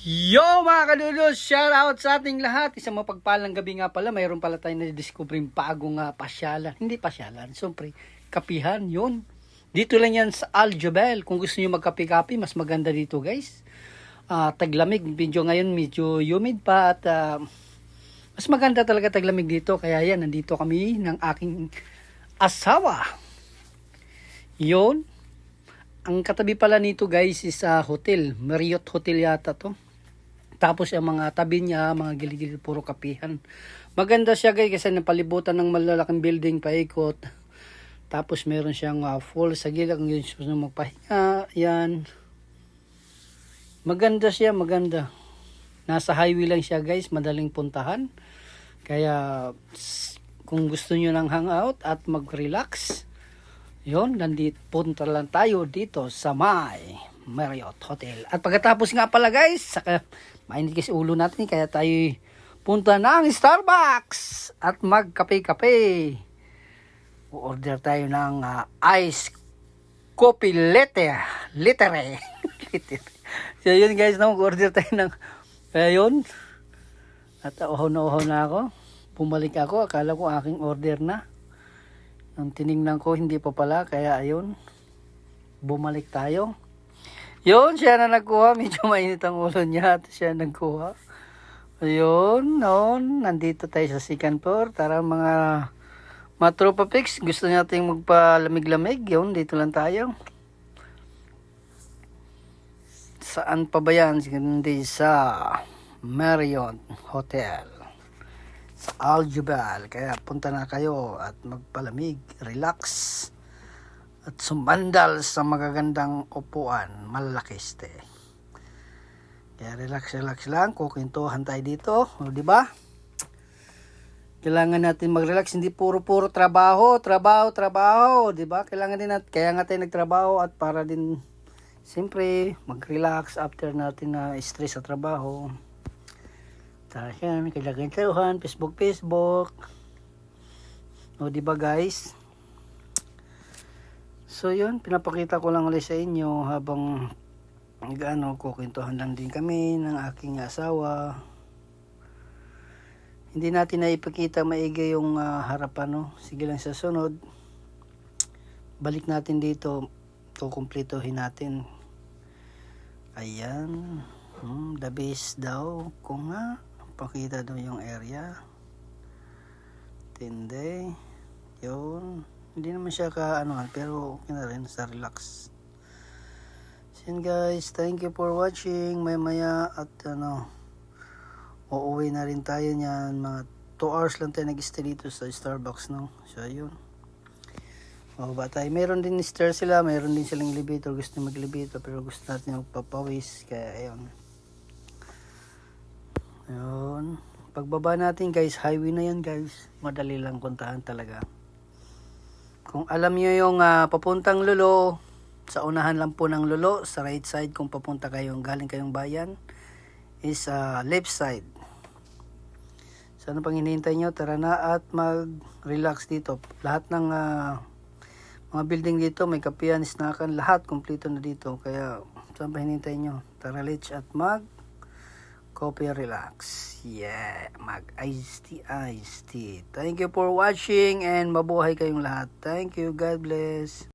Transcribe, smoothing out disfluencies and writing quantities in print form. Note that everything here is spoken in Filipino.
Yo mga kadulos, shout out sa ating lahat. Isang mapagpalang gabi nga pala, mayroon pala tayong na-discovering bagong pasyalan. Hindi pasyalan, siyempre, kapihan, yun. Dito lang yan sa Al Jubel. Kung gusto niyo magkape-kape, mas maganda dito guys. Taglamig, video ngayon medyo humid pa at mas maganda talaga taglamig dito. Kaya yan, nandito kami ng aking asawa. Yun. Ang katabi pala nito guys is hotel, Marriott Hotel yata to. Tapos ang mga tabi niya, mga gilid-gilid, puro kapihan. Maganda siya guys kasi napalibutan ng malalaking building paikot. Tapos meron siyang full sa gilid kung gusto nyo magpahinga. Yan. Maganda siya, maganda. Nasa highway lang siya guys, madaling puntahan. Kaya kung gusto nyo ng hangout at mag-relax, yun, nandito punta lang tayo dito sa may Marriott Hotel. At pagkatapos nga pala guys, saka mainit kasi ulo natin, kaya tayo punta ng Starbucks at magkape-kape. Order tayo ng ice coffee litere. So yun guys, order tayo ng yun. At uhaw na ako. Bumalik ako, akala ko aking order na. Nung tinignan ko, hindi pa pala, kaya ayun, bumalik tayo. Yun, siya na nagkuha, medyo mainit ang ulo niya at siya nagkuha. Ayun, noon, nandito tayo sa second floor. Tara mga tropa pics, gusto natin magpalamig-lamig, yun, dito lang tayo. Saan pa ba yan? Hindi sa Marriott Hotel sa Al Jubel. Kaya punta na kayo at magpalamig, relax at sumandal sa magagandang upuan, malalakiste. Kaya relax lang, kukintuhan tayo dito, di ba? Kailangan natin mag-relax, hindi puro trabaho, di ba? Kailangan din natin, kaya nga tayo nagtrabaho at para din siyempre mag-relax after natin na stress sa trabaho. Tapos yan, kailangan Facebook. O, diba guys? So yun, pinapakita ko lang ulit sa inyo habang kukintuhan lang din kami ng aking asawa. Hindi natin na ipakita maigi yung harapan, no? Sige lang sa sunod. Balik natin dito, kukumplituhin natin. Ayan. The base daw. Kung nga, pakita daw yung area. Tindi. Yun. Hindi naman siya pero okay na rin sa relax. So yun guys, thank you for watching. Maya at uuwi na rin tayo niyan. Mga 2 hours lang tayo nag-stay dito sa Starbucks, no? So yun. Ba tayo. Meron din stairs sila, meron din silang elevator. Gusto nyo mag-elevator pero gusto natin magpapawis. Kaya ayun. Ayun. Pagbaba natin guys, highway na yan guys. Madali lang puntahan talaga. Kung alam nyo yung papuntang Lolo, sa unahan lang po ng Lolo, sa right side kung papunta kayong galing kayong bayan, is left side. So ano pang hinihintay nyo? Tara na at mag-relax dito. Lahat ng mga building dito, may kapihan, snackan, lahat kompleto na dito. Kaya saan pa hinihintay nyo? Tara let's at coffee relax. Yeah, iced tea. Thank you for watching and mabuhay kayong lahat. Thank you. God bless.